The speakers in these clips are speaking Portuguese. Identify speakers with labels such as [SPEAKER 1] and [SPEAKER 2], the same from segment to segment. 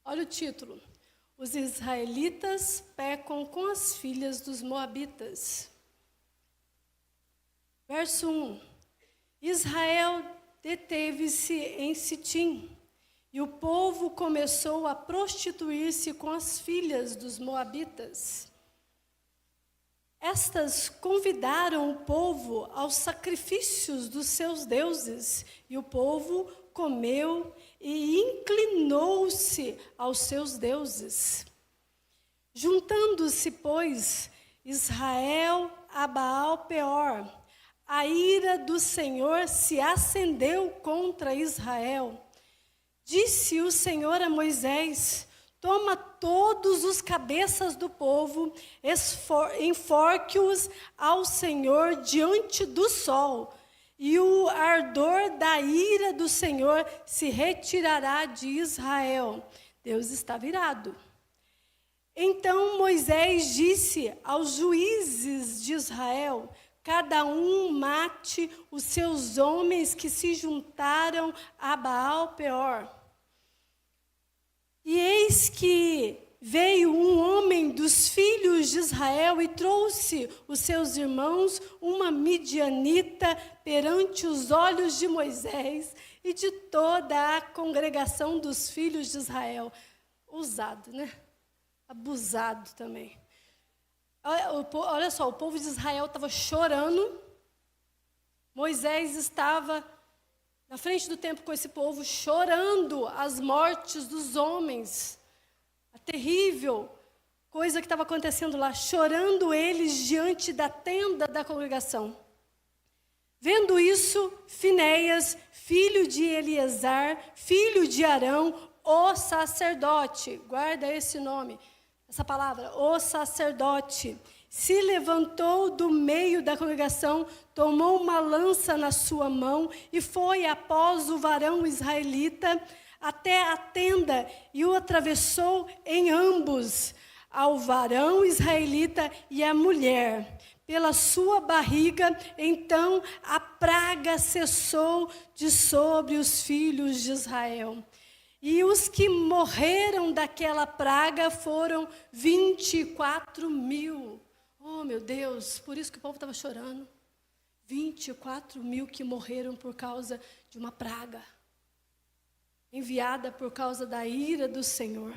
[SPEAKER 1] Olha o título. Os israelitas pecam com as filhas dos moabitas. Verso 1. Israel deteve-se em Sitim, e o povo começou a prostituir-se com as filhas dos moabitas. Estas convidaram o povo aos sacrifícios dos seus deuses, e o povo comeu e inclinou-se aos seus deuses. Juntando-se, pois, Israel a Baal-peor, a ira do Senhor se acendeu contra Israel. Disse o Senhor a Moisés: toma todos os cabeças do povo, enforque-os ao Senhor diante do sol, e o ardor da ira do Senhor se retirará de Israel. Deus está virado. Então Moisés disse aos juízes de Israel: cada um mate os seus homens que se juntaram a Baal-peor. E eis que veio um homem dos filhos de Israel e trouxe os seus irmãos, uma midianita, perante os olhos de Moisés e de toda a congregação dos filhos de Israel. Ousado, né? Abusado também. Olha só, o povo de Israel estava chorando. Moisés estava na frente do templo com esse povo, chorando as mortes dos homens. A terrível coisa que estava acontecendo lá, chorando eles diante da tenda da congregação. Vendo isso, Finéias, filho de Eleazar, filho de Arão, o sacerdote, guarda esse nome, essa palavra, o sacerdote, se levantou do meio da congregação, tomou uma lança na sua mão e foi após o varão israelita até a tenda e o atravessou em ambos, ao varão israelita e à mulher. Pela sua barriga, então a praga cessou de sobre os filhos de Israel. E os que morreram daquela praga foram 24.000. Oh, meu Deus, por isso que o povo estava chorando. 24.000 que morreram por causa de uma praga, enviada por causa da ira do Senhor.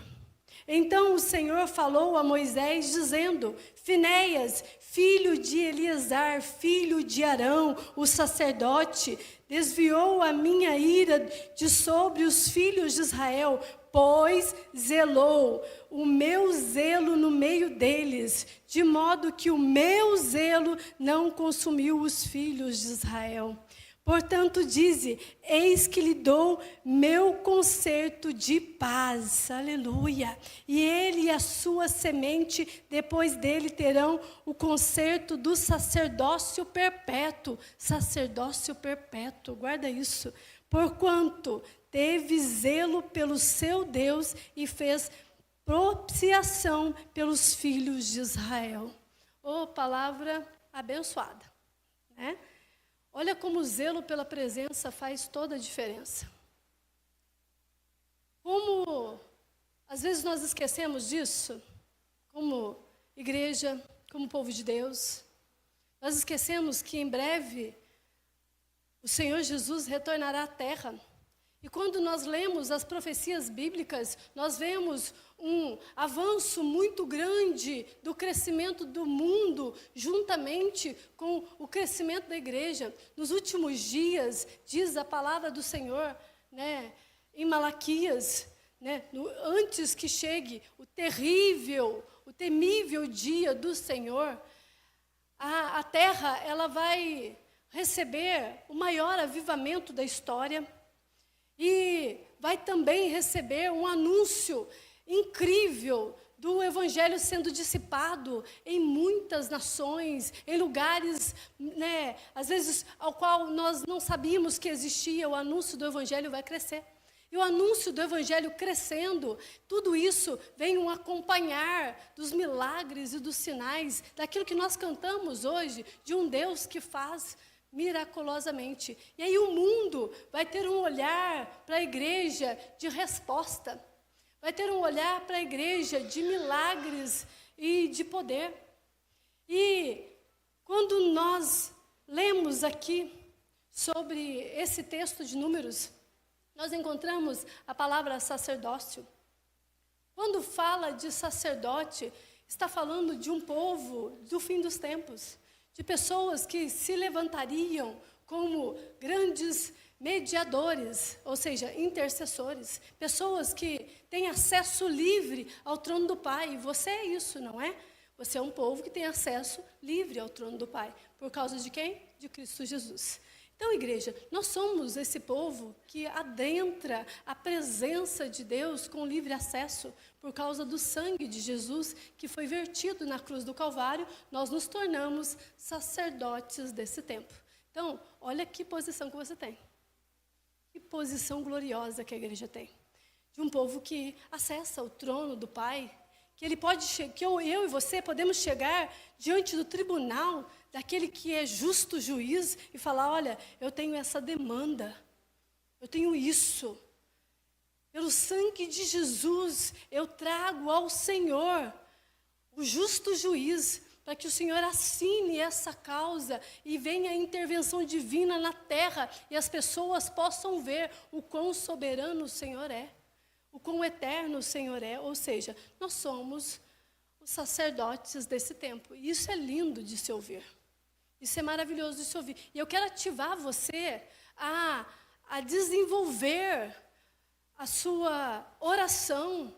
[SPEAKER 1] Então o Senhor falou a Moisés, dizendo: Finéias, filho de Eleazar, filho de Arão, o sacerdote, desviou a minha ira de sobre os filhos de Israel, pois zelou o meu zelo no meio deles, de modo que o meu zelo não consumiu os filhos de Israel. Portanto, dize: eis que lhe dou meu concerto de paz, aleluia. E ele e a sua semente, depois dele, terão o concerto do sacerdócio perpétuo. Sacerdócio perpétuo, guarda isso. Porquanto teve zelo pelo seu Deus e fez propiciação pelos filhos de Israel. Oh, palavra abençoada, né? Olha como o zelo pela presença faz toda a diferença. Como, às vezes, nós esquecemos disso, como igreja, como povo de Deus. Nós esquecemos que em breve o Senhor Jesus retornará à terra. E quando nós lemos as profecias bíblicas, nós vemos um avanço muito grande do crescimento do mundo, juntamente com o crescimento da igreja. Nos últimos dias, diz a palavra do Senhor, né, em Malaquias, né, antes que chegue o terrível, o temível dia do Senhor, a terra ela vai receber o maior avivamento da história. E vai também receber um anúncio incrível do evangelho sendo dissipado em muitas nações, em lugares, né, às vezes ao qual nós não sabíamos que existia. O anúncio do evangelho vai crescer. E o anúncio do evangelho crescendo, tudo isso vem um acompanhar dos milagres e dos sinais, daquilo que nós cantamos hoje, de um Deus que faz miraculosamente. E aí o mundo vai ter um olhar para a igreja de resposta. vai ter um olhar para a igreja de milagres e de poder. E quando nós lemos aqui sobre esse texto de Números, nós encontramos a palavra sacerdócio. Quando fala de sacerdote, está falando de um povo do fim dos tempos, de pessoas que se levantariam como grandes mediadores, ou seja, intercessores, pessoas que têm acesso livre ao trono do Pai. E você é isso, não é? Você é um povo que tem acesso livre ao trono do Pai. Por causa de quem? De Cristo Jesus. Então, igreja, nós somos esse povo que adentra a presença de Deus com livre acesso. Por causa do sangue de Jesus que foi vertido na cruz do Calvário, nós nos tornamos sacerdotes desse tempo. Então, olha que posição que você tem. Que posição gloriosa que a igreja tem. De um povo que acessa o trono do Pai, que ele pode que eu e você podemos chegar diante do tribunal daquele que é justo juiz e falar: olha, eu tenho essa demanda, eu tenho isso. Pelo sangue de Jesus, eu trago ao Senhor, o justo juiz, para que o Senhor assine essa causa e venha a intervenção divina na terra e as pessoas possam ver o quão soberano o Senhor é, o quão eterno o Senhor é. Ou seja, nós somos os sacerdotes desse tempo. E isso é lindo de se ouvir. Isso é maravilhoso de se ouvir. E eu quero ativar você a desenvolver a sua oração,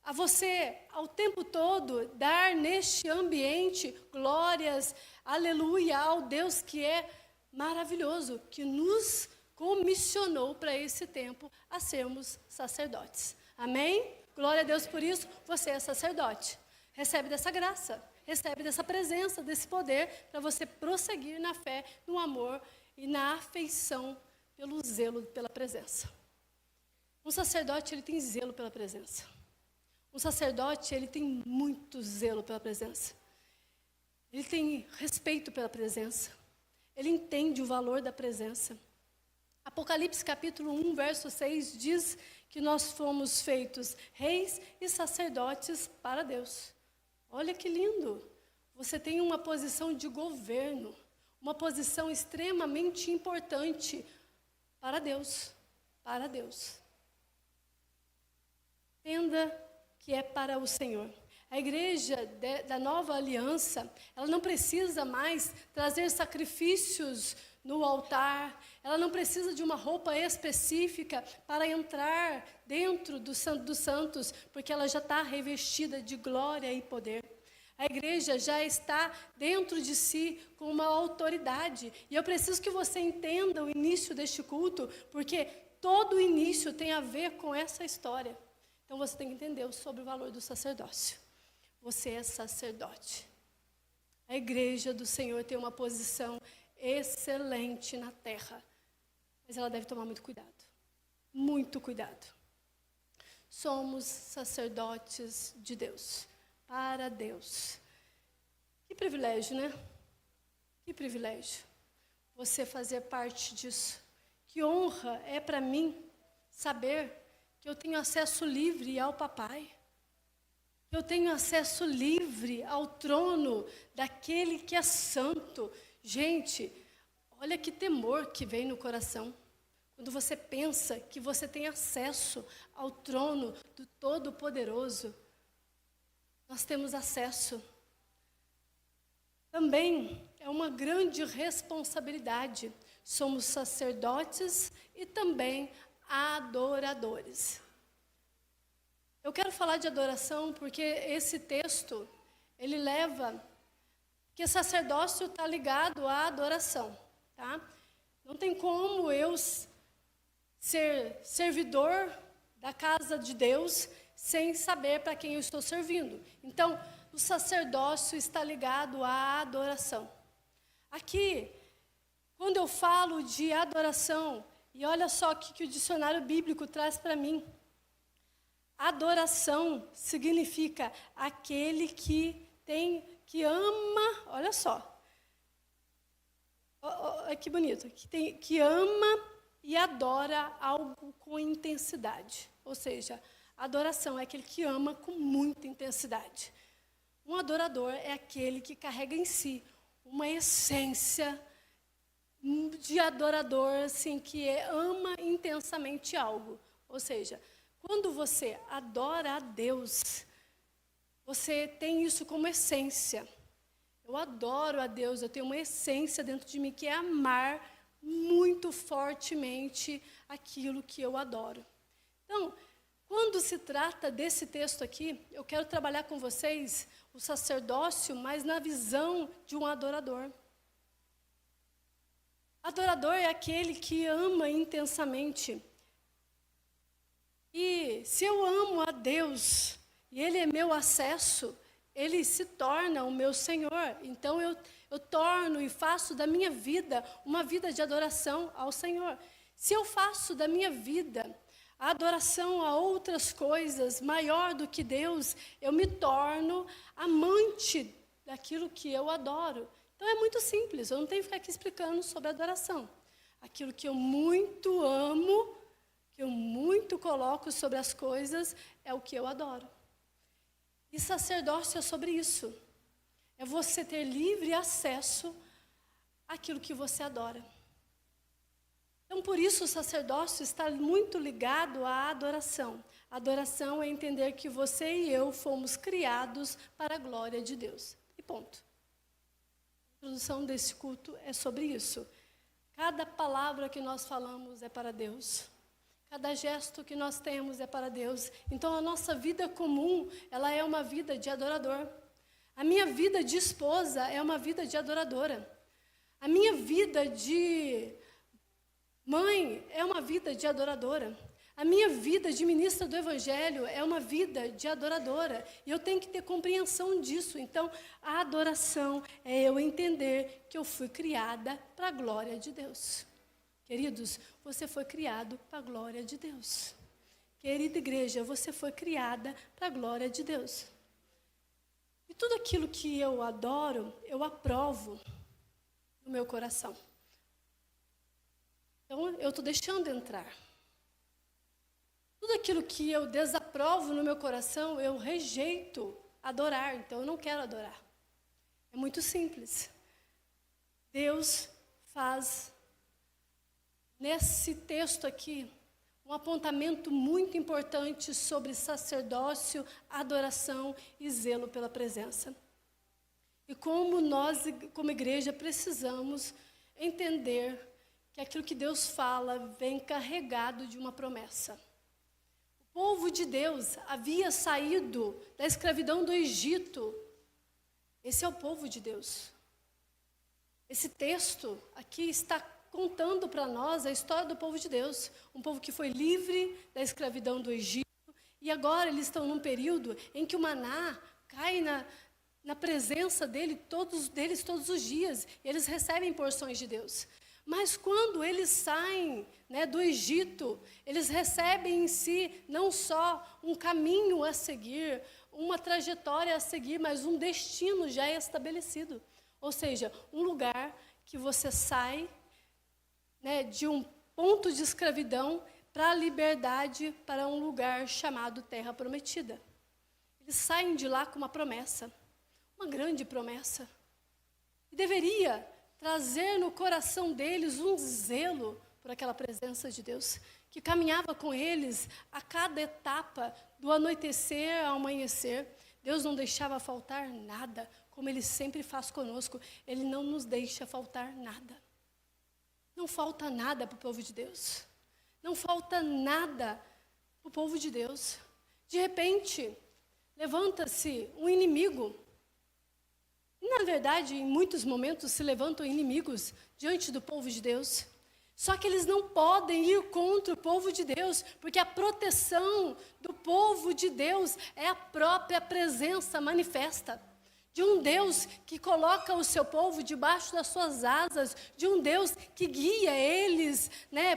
[SPEAKER 1] a você, ao tempo todo, dar neste ambiente glórias, aleluia, ao Deus que é maravilhoso, que nos comissionou para esse tempo a sermos sacerdotes. Amém? Glória a Deus por isso, você é sacerdote. Recebe dessa graça, recebe dessa presença, desse poder, para você prosseguir na fé, no amor e na afeição pelo zelo, pela presença. Um sacerdote, ele tem zelo pela presença. Um sacerdote, ele tem muito zelo pela presença. Ele tem respeito pela presença. Ele entende o valor da presença. Apocalipse capítulo 1, verso 6 diz que nós fomos feitos reis e sacerdotes para Deus. Olha que lindo! Você tem uma posição de governo, uma posição extremamente importante para Deus. Para Deus. Entenda que é para o Senhor. A igreja da nova aliança, ela não precisa mais trazer sacrifícios no altar, ela não precisa de uma roupa específica para entrar dentro do Santo dos Santos, porque ela já está revestida de glória e poder. A igreja já está dentro de si com uma autoridade. E eu preciso que você entenda o início deste culto, porque todo o início tem a ver com essa história. Então você tem que entender sobre o valor do sacerdócio. Você é sacerdote. A igreja do Senhor tem uma posição excelente na terra. Mas ela deve tomar muito cuidado. Muito cuidado. Somos sacerdotes de Deus. Para Deus. Que privilégio, né? Que privilégio. Você fazer parte disso. Que honra é para mim saber que eu tenho acesso livre ao papai. Que eu tenho acesso livre ao trono daquele que é santo. Gente, olha que temor que vem no coração. Quando você pensa que você tem acesso ao trono do Todo-Poderoso. Nós temos acesso. Também é uma grande responsabilidade. Somos sacerdotes e também adoradores. Eu quero falar de adoração porque esse texto, ele leva, que sacerdócio está ligado à adoração, tá? Não tem como eu ser servidor da casa de Deus sem saber para quem eu estou servindo. Então, o sacerdócio está ligado à adoração. Aqui, quando eu falo de adoração, e olha só o que o dicionário bíblico traz para mim. Adoração significa aquele que ama, olha só. Que bonito. Que ama e adora algo com intensidade. Ou seja, Adoração é aquele que ama com muita intensidade. Um adorador é aquele que carrega em si uma essência de adorador, assim, que ama intensamente algo. Ou seja, quando você adora a Deus, você tem isso como essência. Eu adoro a Deus, eu tenho uma essência dentro de mim que é amar muito fortemente aquilo que eu adoro. Então, quando se trata desse texto aqui, eu quero trabalhar com vocês o sacerdócio, mas na visão de um adorador. Adorador é aquele que ama intensamente. E se eu amo a Deus, e Ele é meu acesso, Ele se torna o meu Senhor. Então eu torno e faço da minha vida uma vida de adoração ao Senhor. Se eu faço da minha vida a adoração a outras coisas maior do que Deus, eu me torno amante daquilo que eu adoro. Então é muito simples, eu não tenho que ficar aqui explicando sobre adoração. Aquilo que eu muito amo, que eu muito coloco sobre as coisas, é o que eu adoro. E sacerdócio é sobre isso. É você ter livre acesso àquilo que você adora. Então, por isso, o sacerdócio está muito ligado à adoração. A adoração é entender que você e eu fomos criados para a glória de Deus. E ponto. A introdução desse culto é sobre isso. Cada palavra que nós falamos é para Deus. Cada gesto que nós temos é para Deus. Então, a nossa vida comum, ela é uma vida de adorador. A minha vida de esposa é uma vida de adoradora. A minha vida de mãe é uma vida de adoradora. A minha vida de ministra do Evangelho é uma vida de adoradora. E eu tenho que ter compreensão disso. Então, a adoração é eu entender que eu fui criada para a glória de Deus. Queridos, você foi criado para a glória de Deus. Querida igreja, você foi criada para a glória de Deus. E tudo aquilo que eu adoro, eu aprovo no meu coração. Então, eu estou deixando entrar. Tudo aquilo que eu desaprovo no meu coração, eu rejeito adorar. Então, eu não quero adorar. É muito simples. Deus faz, nesse texto aqui, um apontamento muito importante sobre sacerdócio, adoração e zelo pela presença. E como nós, como igreja, precisamos entender que aquilo que Deus fala vem carregado de uma promessa. O povo de Deus havia saído da escravidão do Egito. Esse é o povo de Deus. Esse texto aqui está contando para nós a história do povo de Deus. Um povo que foi livre da escravidão do Egito. E agora eles estão num período em que o maná cai na presença deles todos os dias. E eles recebem porções de Deus. Mas quando eles saem, do Egito, eles recebem em si não só um caminho a seguir, uma trajetória a seguir, mas um destino já estabelecido. Ou seja, um lugar que você sai, de um ponto de escravidão para a liberdade, para um lugar chamado Terra Prometida. Eles saem de lá com uma promessa, uma grande promessa. E deveria trazer no coração deles um zelo por aquela presença de Deus, que caminhava com eles a cada etapa, do anoitecer ao amanhecer. Deus não deixava faltar nada, como Ele sempre faz conosco. Ele não nos deixa faltar nada. Não falta nada para o povo de Deus. Não falta nada para o povo de Deus. De repente, levanta-se um inimigo. E, na verdade, em muitos momentos se levantam inimigos diante do povo de Deus. Só que eles não podem ir contra o povo de Deus, porque a proteção do povo de Deus é a própria presença manifesta de um Deus que coloca o seu povo debaixo das suas asas, de um Deus que guia eles,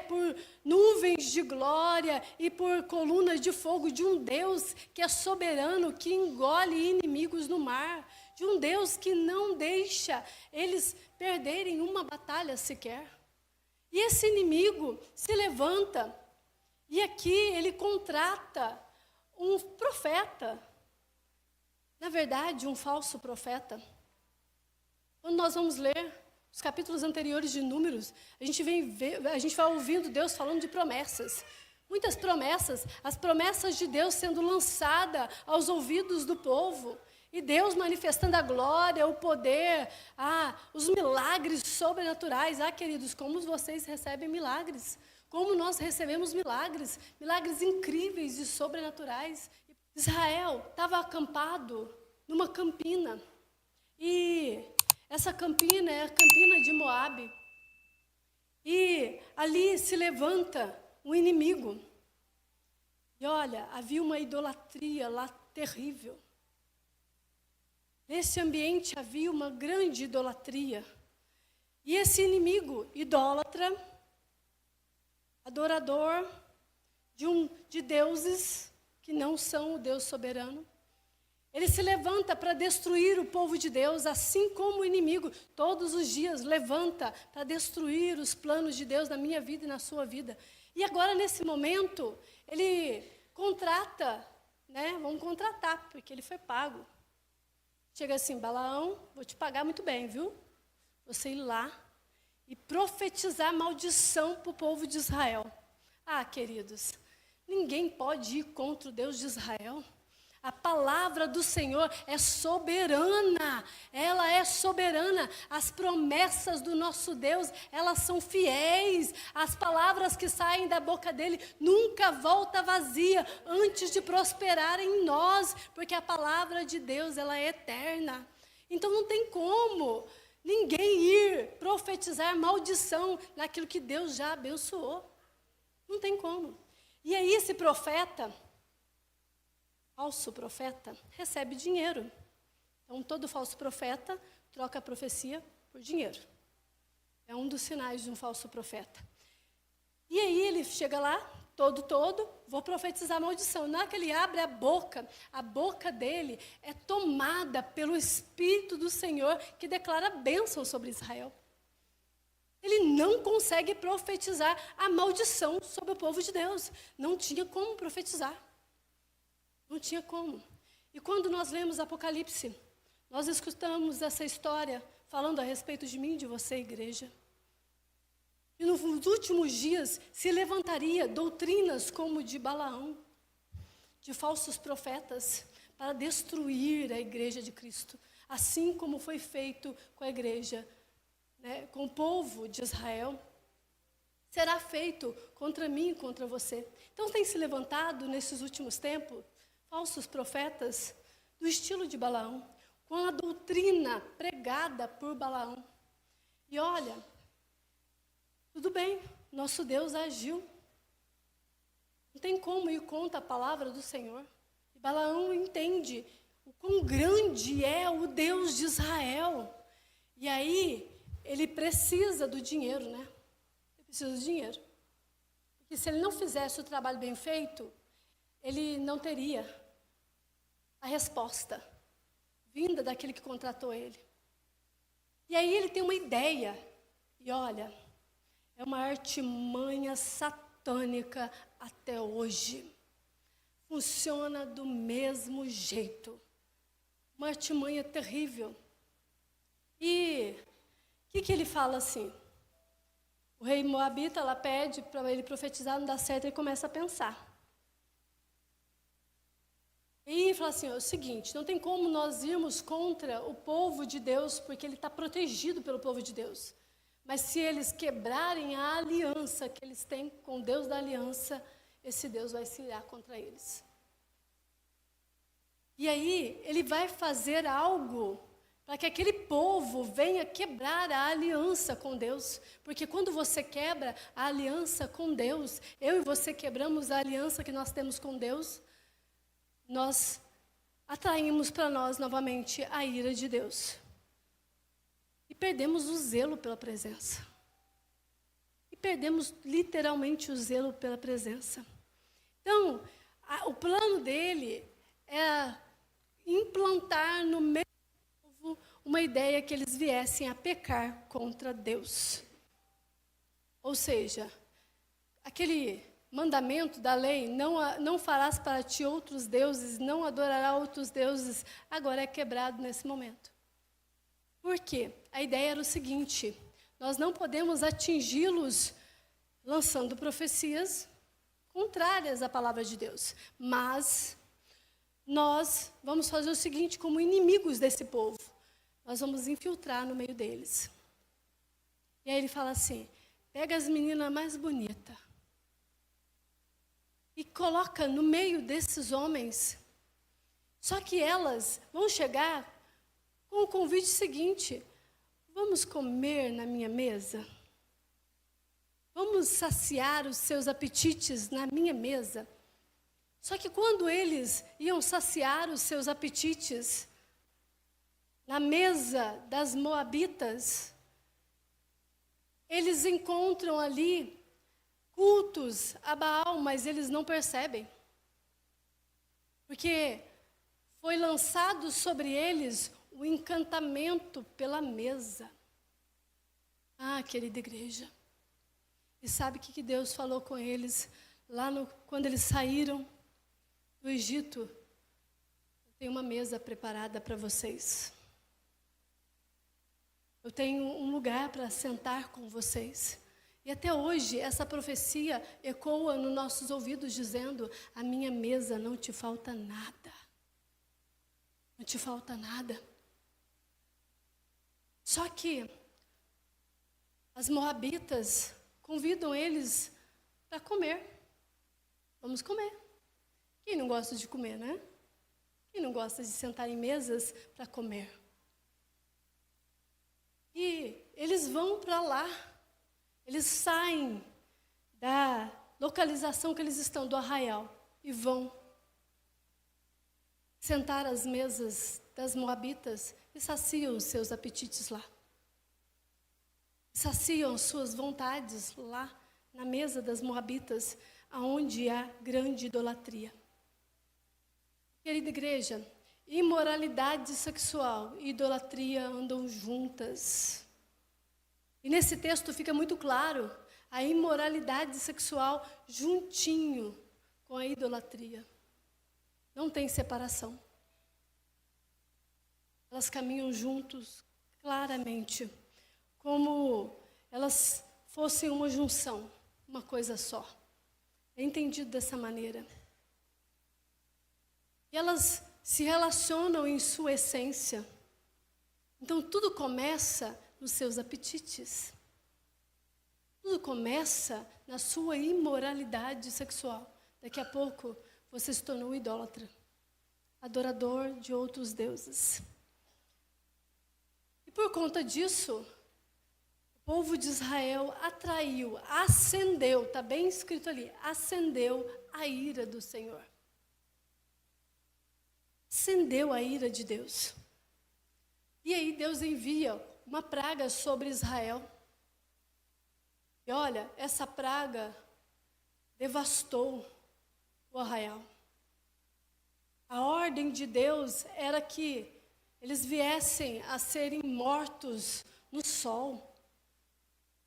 [SPEAKER 1] por nuvens de glória e por colunas de fogo, de um Deus que é soberano, que engole inimigos no mar, de um Deus que não deixa eles perderem uma batalha sequer. E esse inimigo se levanta, e aqui ele contrata um profeta, na verdade, um falso profeta. Quando nós vamos ler os capítulos anteriores de Números, a gente vai ouvindo Deus falando de promessas. Muitas promessas, as promessas de Deus sendo lançadas aos ouvidos do povo. E Deus manifestando a glória, o poder, os milagres sobrenaturais. Queridos, como vocês recebem milagres? Como nós recebemos milagres? Milagres incríveis e sobrenaturais. Israel estava acampado numa campina. E essa campina é a campina de Moabe. E ali se levanta um inimigo. E olha, havia uma idolatria lá terrível. Nesse ambiente havia uma grande idolatria. E esse inimigo, idólatra, adorador de deuses que não são o Deus soberano, ele se levanta para destruir o povo de Deus, assim como o inimigo, todos os dias, levanta para destruir os planos de Deus na minha vida e na sua vida. E agora, nesse momento, ele contrata, vamos contratar, porque ele foi pago. Chega assim, Balaão, vou te pagar muito bem, viu? Você ir lá e profetizar maldição para o povo de Israel. Queridos, ninguém pode ir contra o Deus de Israel. A palavra do Senhor é soberana, ela é soberana. As promessas do nosso Deus, elas são fiéis. As palavras que saem da boca dele nunca volta vazia antes de prosperar em nós, porque a palavra de Deus, ela é eterna. Então não tem como ninguém ir profetizar maldição naquilo que Deus já abençoou. Não tem como. E aí esse profeta, falso profeta, recebe dinheiro. Então, todo falso profeta troca a profecia por dinheiro. É um dos sinais de um falso profeta. E aí ele chega lá, todo, vou profetizar maldição. Na hora que ele abre a boca dele é tomada pelo Espírito do Senhor, que declara bênção sobre Israel. Ele não consegue profetizar a maldição sobre o povo de Deus. Não tinha como profetizar. Não tinha como. E quando nós lemos Apocalipse, nós escutamos essa história falando a respeito de mim e de você, igreja. E nos últimos dias se levantaria doutrinas como de Balaão, de falsos profetas, para destruir a igreja de Cristo. Assim como foi feito com a igreja, com o povo de Israel. Será feito contra mim e contra você. Então tem se levantado nesses últimos tempos falsos profetas do estilo de Balaão, com a doutrina pregada por Balaão. E olha, tudo bem, nosso Deus agiu. Não tem como ir contra a palavra do Senhor. E Balaão entende o quão grande é o Deus de Israel. E aí, ele precisa do dinheiro, Ele precisa do dinheiro. Porque se ele não fizesse o trabalho bem feito, ele não teria a resposta vinda daquele que contratou ele. E aí ele tem uma ideia. E olha, é uma artimanha satânica até hoje. Funciona do mesmo jeito. Uma artimanha terrível. E o que ele fala assim? O rei Moabita, ela pede para ele profetizar, não dá certo, ele começa a pensar. E fala assim, é o seguinte, não tem como nós irmos contra o povo de Deus, porque ele está protegido pelo povo de Deus. Mas se eles quebrarem a aliança que eles têm com o Deus da aliança, esse Deus vai se irar contra eles. E aí, ele vai fazer algo para que aquele povo venha quebrar a aliança com Deus. Porque quando você quebra a aliança com Deus, eu e você quebramos a aliança que nós temos com Deus, nós atraímos para nós novamente a ira de Deus. E perdemos o zelo pela presença. E perdemos literalmente o zelo pela presença. Então, o plano dele é implantar no meio do povo uma ideia que eles viessem a pecar contra Deus. Ou seja, aquele mandamento da lei, não farás para ti outros deuses, não adorará outros deuses, agora é quebrado nesse momento. Por quê? A ideia era o seguinte: nós não podemos atingi-los lançando profecias contrárias à palavra de Deus, mas nós vamos fazer o seguinte, como inimigos desse povo, nós vamos infiltrar no meio deles. E aí ele fala assim: pega as meninas mais bonitas e coloca no meio desses homens. Só que elas vão chegar com o convite seguinte: vamos comer na minha mesa? Vamos saciar os seus apetites na minha mesa? Só que quando eles iam saciar os seus apetites na mesa das moabitas, eles encontram ali cultos a Baal, mas eles não percebem. Porque foi lançado sobre eles o encantamento pela mesa. Ah, querida igreja. E sabe o que Deus falou com eles lá quando eles saíram do Egito? Tem uma mesa preparada para vocês. Eu tenho um lugar para sentar com vocês. E até hoje essa profecia ecoa nos nossos ouvidos dizendo: a minha mesa não te falta nada. Não te falta nada. Só que as moabitas convidam eles para comer. Vamos comer. Quem não gosta de comer, né? Quem não gosta de sentar em mesas para comer? E eles vão para lá. Eles saem da localização que eles estão, do arraial, e vão sentar às mesas das moabitas e saciam os seus apetites lá. Saciam as suas vontades lá na mesa das moabitas, aonde há grande idolatria. Querida igreja, imoralidade sexual e idolatria andam juntas. E nesse texto fica muito claro a imoralidade sexual juntinho com a idolatria. Não tem separação. Elas caminham juntos claramente, como elas fossem uma junção, uma coisa só. É entendido dessa maneira. E elas se relacionam em sua essência. Então tudo começa nos seus apetites. Tudo começa na sua imoralidade sexual. Daqui a pouco você se tornou idólatra, adorador de outros deuses. E por conta disso, o povo de Israel atraiu, acendeu, está bem escrito ali, acendeu a ira do Senhor. Acendeu a ira de Deus. E aí Deus envia uma praga sobre Israel. E olha, essa praga devastou o arraial. A ordem de Deus era que eles viessem a serem mortos no sol.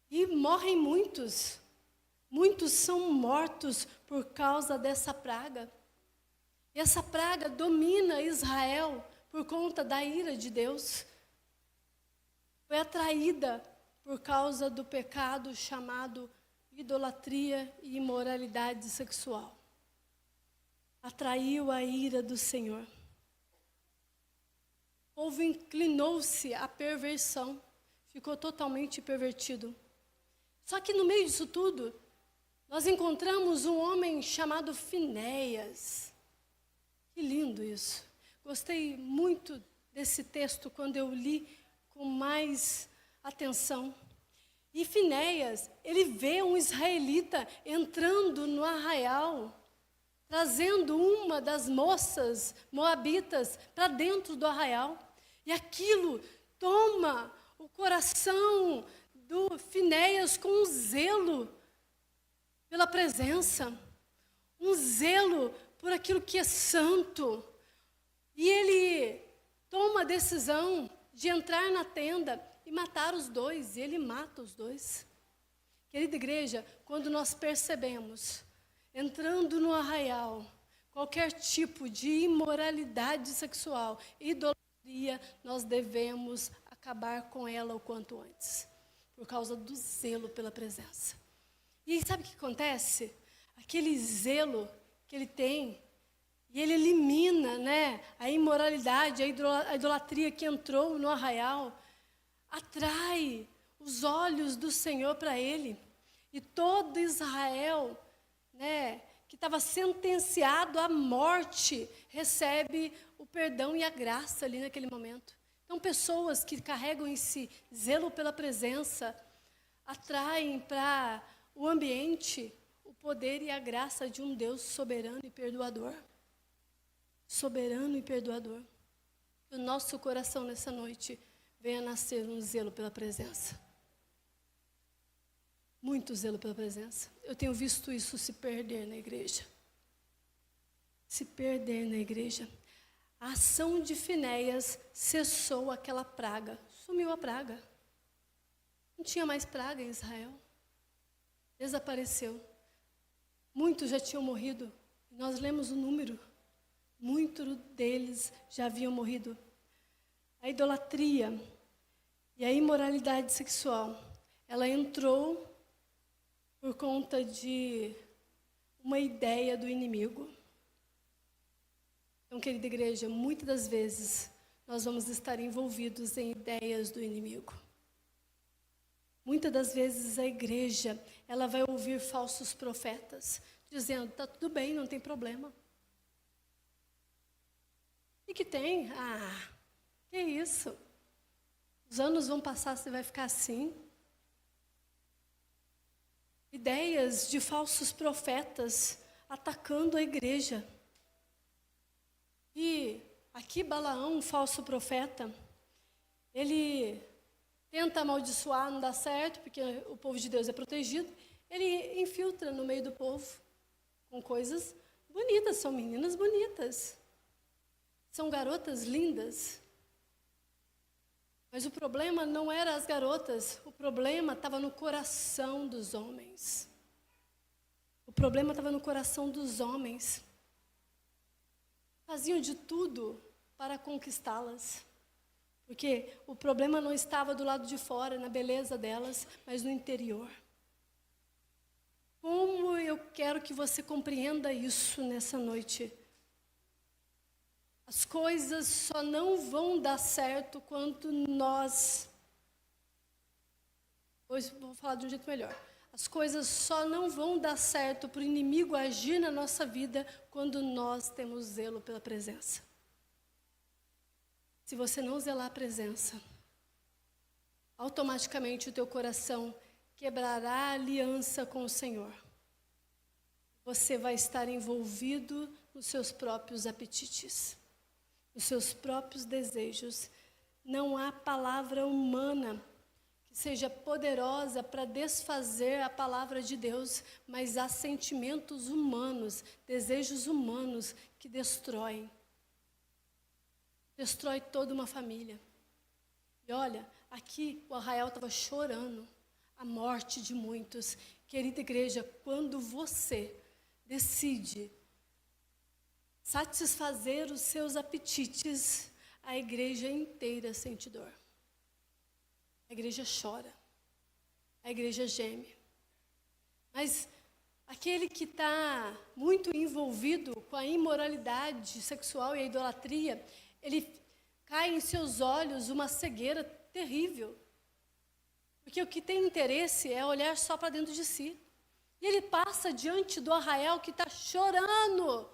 [SPEAKER 1] E morrem muitos. Muitos são mortos por causa dessa praga. E essa praga domina Israel por conta da ira de Deus. Foi atraída por causa do pecado chamado idolatria e imoralidade sexual. Atraiu a ira do Senhor. O povo inclinou-se à perversão, ficou totalmente pervertido. Só que no meio disso tudo, nós encontramos um homem chamado Finéias. Que lindo isso. Gostei muito desse texto quando eu li com mais atenção. E Finéias, ele vê um israelita entrando no arraial, trazendo uma das moças moabitas para dentro do arraial. E aquilo toma o coração do Finéias com um zelo pela presença, um zelo por aquilo que é santo. E ele toma a decisão de entrar na tenda e matar os dois, e ele mata os dois. Querida igreja, quando nós percebemos entrando no arraial, qualquer tipo de imoralidade sexual, idolatria, nós devemos acabar com ela o quanto antes, por causa do zelo pela presença. E aí, sabe o que acontece? Aquele zelo que ele tem, e ele elimina, né, a imoralidade, a idolatria que entrou no arraial, atrai os olhos do Senhor para ele. E todo Israel, né, que estava sentenciado à morte, recebe o perdão e a graça ali naquele momento. Então, pessoas que carregam em si zelo pela presença, atraem para o ambiente o poder e a graça de um Deus soberano e perdoador. Soberano e perdoador. Que o nosso coração nessa noite venha nascer um zelo pela presença. Muito zelo pela presença. Eu tenho visto isso se perder na igreja. Se perder na igreja. A ação de Finéias cessou aquela praga. Sumiu a praga. Não tinha mais praga em Israel. Desapareceu. Muitos já tinham morrido. Nós lemos o número. Muitos deles já haviam morrido. A idolatria e a imoralidade sexual, ela entrou por conta de uma ideia do inimigo. Então, querida igreja, muitas das vezes nós vamos estar envolvidos em ideias do inimigo. Muitas das vezes a igreja, ela vai ouvir falsos profetas, dizendo, tá tudo bem, não tem problema. E que tem? Que isso? Os anos vão passar, você vai ficar assim. Ideias de falsos profetas atacando a igreja. E aqui Balaão, um falso profeta, ele tenta amaldiçoar, não dá certo, porque o povo de Deus é protegido. Ele infiltra no meio do povo com coisas bonitas, são meninas bonitas. São garotas lindas. Mas o problema não era as garotas, o problema estava no coração dos homens. O problema estava no coração dos homens. Faziam de tudo para conquistá-las. Porque o problema não estava do lado de fora, na beleza delas, mas no interior. Como eu quero que você compreenda isso nessa noite. As coisas só não vão dar certo quando nós... Hoje vou falar de um jeito melhor. As coisas só não vão dar certo para o inimigo agir na nossa vida quando nós temos zelo pela presença. Se você não zelar a presença, automaticamente o teu coração quebrará a aliança com o Senhor. Você vai estar envolvido nos seus próprios apetites. Os seus próprios desejos. Não há palavra humana que seja poderosa para desfazer a palavra de Deus, mas há sentimentos humanos, desejos humanos que destroem. Destrói toda uma família. E olha, aqui o arraial estava chorando a morte de muitos. Querida igreja, quando você decide satisfazer os seus apetites, a igreja inteira sente dor. A igreja chora. A igreja geme. Mas aquele que está muito envolvido com a imoralidade sexual e a idolatria, ele cai em seus olhos uma cegueira terrível. Porque o que tem interesse é olhar só para dentro de si. E ele passa diante do arraial que está chorando.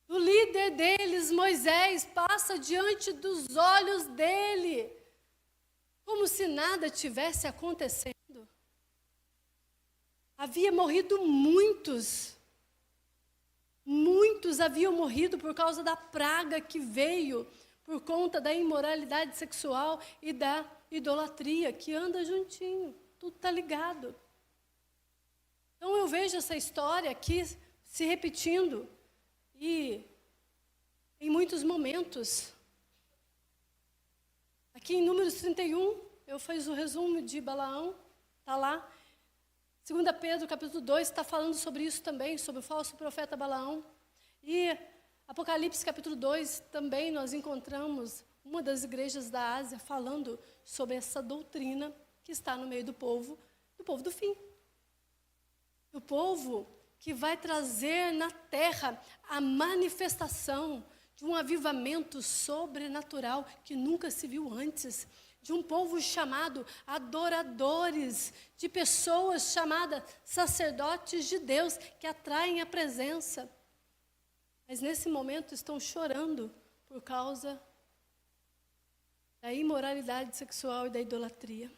[SPEAKER 1] O líder deles, Moisés, passa diante dos olhos dele, como se nada tivesse acontecendo. Havia morrido muitos. Muitos haviam morrido por causa da praga que veio, por conta da imoralidade sexual e da idolatria, que anda juntinho, tudo está ligado. Então eu vejo essa história aqui se repetindo. E em muitos momentos, aqui em Números 31, eu fiz o resumo de Balaão, está lá. 2 Pedro, capítulo 2, está falando sobre isso também, sobre o falso profeta Balaão. E Apocalipse, capítulo 2, também nós encontramos uma das igrejas da Ásia falando sobre essa doutrina que está no meio do povo do fim. Do povo que vai trazer na terra a manifestação de um avivamento sobrenatural que nunca se viu antes, de um povo chamado adoradores, de pessoas chamadas sacerdotes de Deus, que atraem a presença. Mas nesse momento estão chorando por causa da imoralidade sexual e da idolatria.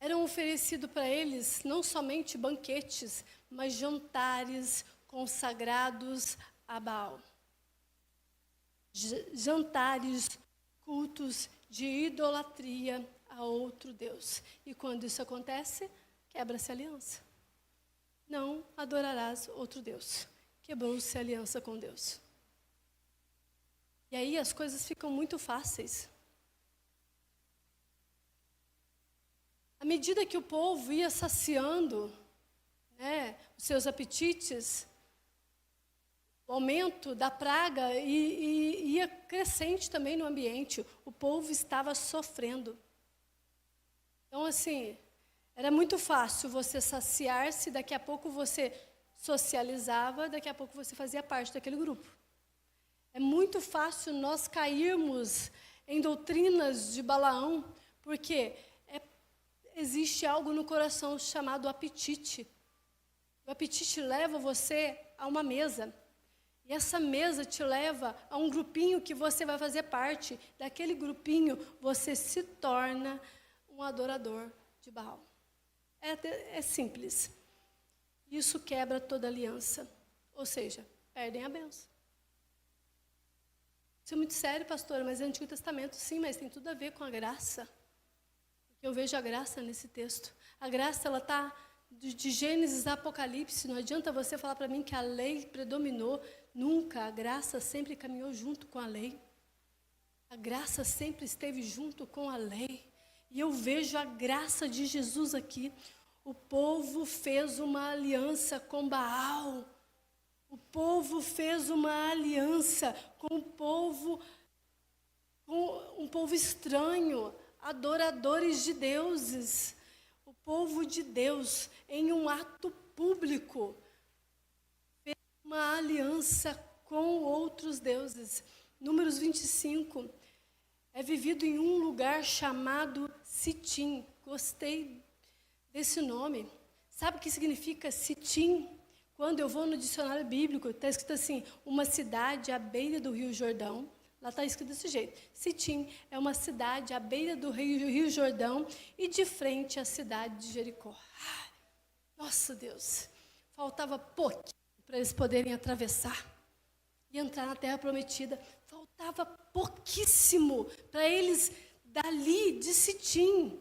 [SPEAKER 1] Eram oferecidos para eles não somente banquetes, mas jantares consagrados a Baal. Jantares, cultos de idolatria a outro Deus. E quando isso acontece, quebra-se a aliança. Não adorarás outro Deus. Quebrou-se a aliança com Deus. E aí as coisas ficam muito fáceis. À medida que o povo ia saciando, os seus apetites, o aumento da praga ia crescente também no ambiente. O povo estava sofrendo. Então, assim, era muito fácil você saciar-se, daqui a pouco você socializava, daqui a pouco você fazia parte daquele grupo. É muito fácil nós cairmos em doutrinas de Balaão, porque existe algo no coração chamado apetite. O apetite leva você a uma mesa. E essa mesa te leva a um grupinho que você vai fazer parte. Daquele grupinho, você se torna um adorador de Baal. É simples. Isso quebra toda aliança. Ou seja, perdem a bênção. Isso é muito sério, pastora, mas é Antigo Testamento, sim, mas tem tudo a ver com a graça. Eu vejo a graça nesse texto. A graça, ela está de Gênesis a Apocalipse. Não adianta você falar para mim que a lei predominou. Nunca. A graça sempre caminhou junto com a lei. A graça sempre esteve junto com a lei. E eu vejo a graça de Jesus aqui. O povo fez uma aliança com Baal. O povo fez uma aliança com um povo estranho, adoradores de deuses. O povo de Deus, em um ato público, fez uma aliança com outros deuses. Números 25 é vivido em um lugar chamado Sitim. Gostei desse nome. Sabe o que significa Sitim? Quando eu vou no dicionário bíblico, está escrito assim, uma cidade à beira do Rio Jordão. Lá está escrito desse jeito. Sitim é uma cidade à beira do Rio Jordão e de frente à cidade de Jericó. Nossa, Deus, faltava pouquinho para eles poderem atravessar e entrar na Terra Prometida. Faltava pouquíssimo para eles, dali de Sitim,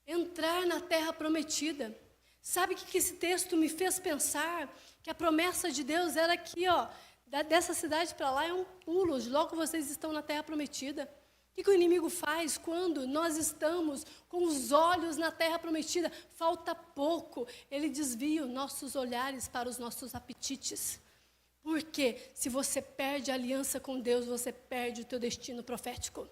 [SPEAKER 1] entrar na Terra Prometida. Sabe o que esse texto me fez pensar? Que a promessa de Deus era aqui, dessa cidade para lá é um pulo, logo vocês estão na Terra Prometida. O que o inimigo faz quando nós estamos com os olhos na Terra Prometida? Falta pouco, ele desvia os nossos olhares para os nossos apetites. Porque se você perde a aliança com Deus, você perde o teu destino profético.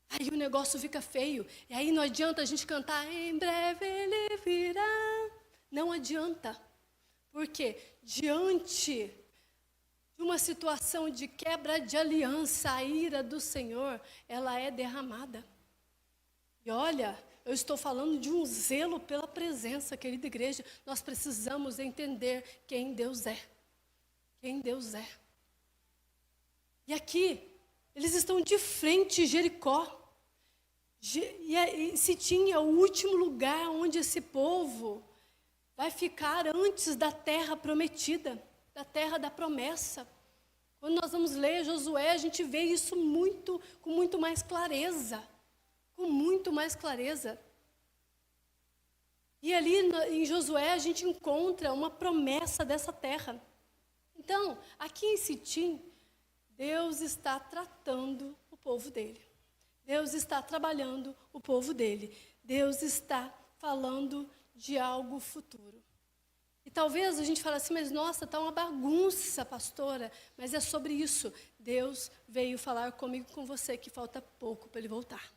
[SPEAKER 1] Aí o negócio fica feio. E aí não adianta a gente cantar, em breve ele virá. Não adianta. Porque diante de uma situação de quebra de aliança, a ira do Senhor, ela é derramada. E olha, eu estou falando de um zelo pela presença, querida igreja. Nós precisamos entender quem Deus é. Quem Deus é. E aqui, eles estão de frente a Jericó. E Sitim é o último lugar onde esse povo vai ficar antes da terra prometida, da terra da promessa. Quando nós vamos ler Josué, a gente vê isso com muito mais clareza. Com muito mais clareza. E ali em Josué a gente encontra uma promessa dessa terra. Então, aqui em Sitim, Deus está tratando o povo dele. Deus está trabalhando o povo dele. Deus está falando de algo futuro. E talvez a gente fale assim, mas nossa, está uma bagunça, pastora. Mas é sobre isso. Deus veio falar comigo e com você que falta pouco para Ele voltar.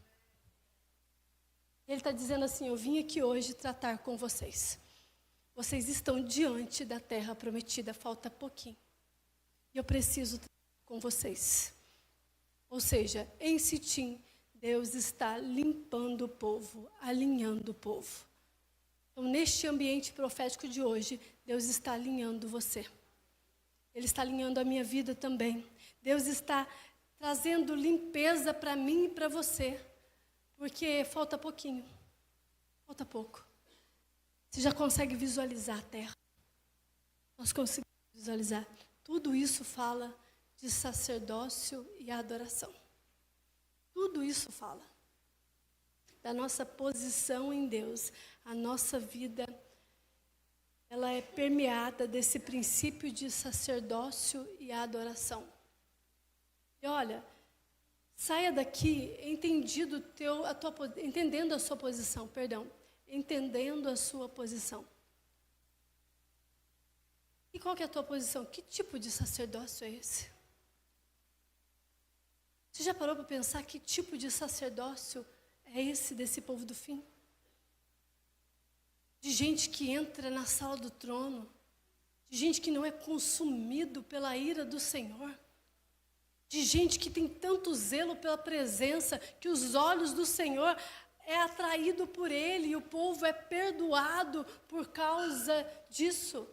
[SPEAKER 1] Ele está dizendo assim, eu vim aqui hoje tratar com vocês. Vocês estão diante da terra prometida, falta pouquinho. E eu preciso tratar com vocês. Ou seja, em Sitim, Deus está limpando o povo, alinhando o povo. Então, neste ambiente profético de hoje, Deus está alinhando você. Ele está alinhando a minha vida também. Deus está trazendo limpeza para mim e para você. Porque falta pouquinho. Falta pouco. Você já consegue visualizar a terra. Nós conseguimos visualizar. Tudo isso fala de sacerdócio e adoração. Tudo isso fala da nossa posição em Deus. A nossa vida, ela é permeada desse princípio de sacerdócio e adoração. E olha, saia daqui entendendo a sua posição, entendendo a sua posição. E qual que é a tua posição? Que tipo de sacerdócio é esse? Você já parou para pensar que tipo de sacerdócio é esse desse povo do fim? De gente que entra na sala do trono, de gente que não é consumido pela ira do Senhor, de gente que tem tanto zelo pela presença, que os olhos do Senhor é atraído por Ele, e o povo é perdoado por causa disso.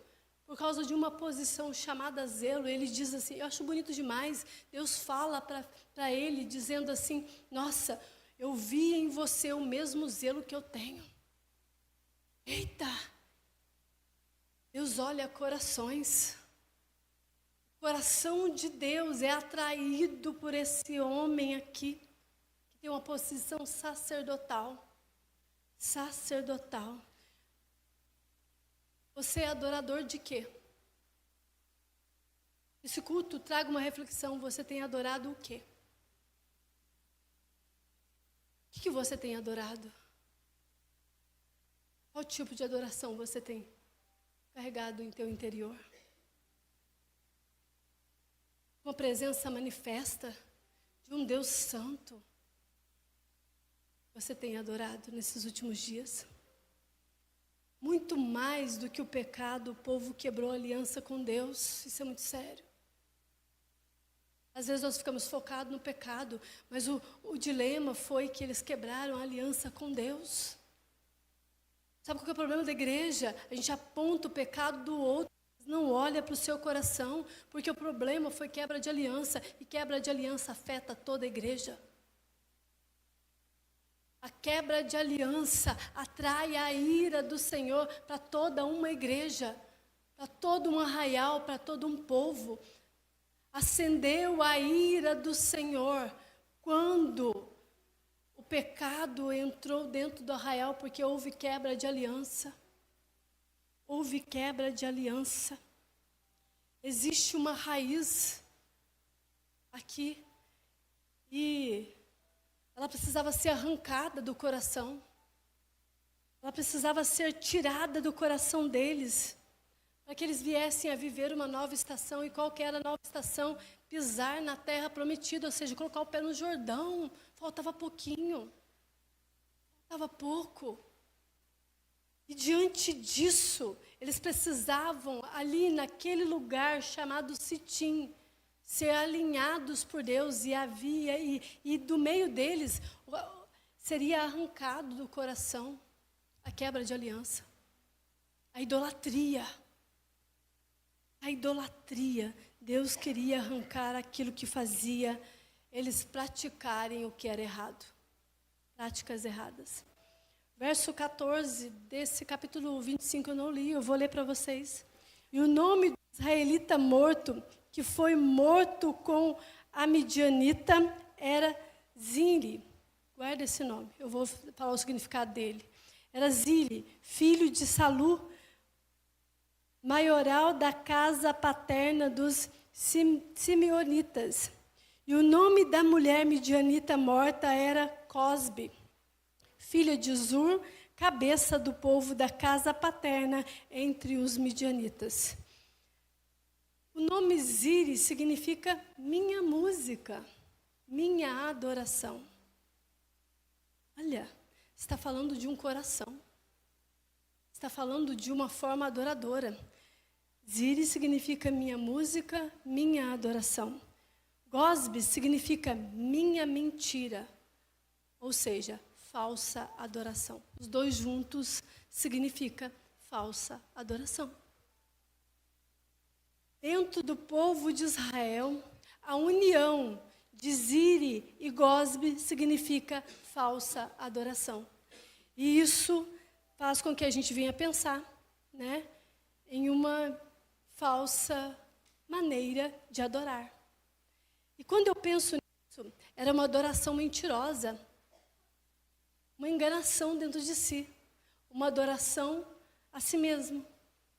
[SPEAKER 1] Por causa de uma posição chamada zelo. Ele diz assim, eu acho bonito demais, Deus fala para ele, dizendo assim, nossa, eu vi em você o mesmo zelo que eu tenho. Eita! Deus olha corações. O coração de Deus é atraído por esse homem aqui, que tem uma posição sacerdotal. Sacerdotal. Você é adorador de quê? Esse culto traga uma reflexão. Você tem adorado o quê? O que você tem adorado? Qual tipo de adoração você tem carregado em teu interior? Uma presença manifesta de um Deus santo. Você tem adorado nesses últimos dias? Muito mais do que o pecado, o povo quebrou a aliança com Deus. Isso é muito sério. Às vezes nós ficamos focados no pecado, mas o dilema foi que eles quebraram a aliança com Deus. Sabe qual que é o problema da igreja? A gente aponta o pecado do outro, não olha para o seu coração, porque o problema foi quebra de aliança, e quebra de aliança afeta toda a igreja. A quebra de aliança atrai a ira do Senhor para toda uma igreja, para todo um arraial, para todo um povo. Acendeu a ira do Senhor quando o pecado entrou dentro do arraial, porque houve quebra de aliança. Houve quebra de aliança. Existe uma raiz aqui e ela precisava ser arrancada do coração. Ela precisava ser tirada do coração deles, para que eles viessem a viver uma nova estação. E qual que era a nova estação? Pisar na terra prometida, ou seja, colocar o pé no Jordão. Faltava pouquinho. Faltava pouco. E diante disso, eles precisavam, ali naquele lugar chamado Sitim, ser alinhados por Deus, e do meio deles seria arrancado do coração a quebra de aliança, a idolatria. A idolatria. Deus queria arrancar aquilo que fazia eles praticarem o que era errado. Práticas erradas. Verso 14 desse capítulo 25 eu não li, eu vou ler para vocês. E o nome do israelita morto, que foi morto com a midianita, era Zimri. Guarda esse nome, eu vou falar o significado dele. Era Zimri, filho de Salu, maioral da casa paterna dos simeonitas. E o nome da mulher midianita morta era Cosbe, filha de Zur, cabeça do povo da casa paterna entre os midianitas. O nome Ziri significa minha música, minha adoração. Olha, está falando de um coração. Está falando de uma forma adoradora. Ziri significa minha música, minha adoração. Gosbe significa minha mentira, ou seja, falsa adoração. Os dois juntos significa falsa adoração. Dentro do povo de Israel, a união de Ziri e Gosbe significa falsa adoração. E isso faz com que a gente venha pensar, né, em uma falsa maneira de adorar. E quando eu penso nisso, era uma adoração mentirosa, uma enganação dentro de si, uma adoração a si mesmo,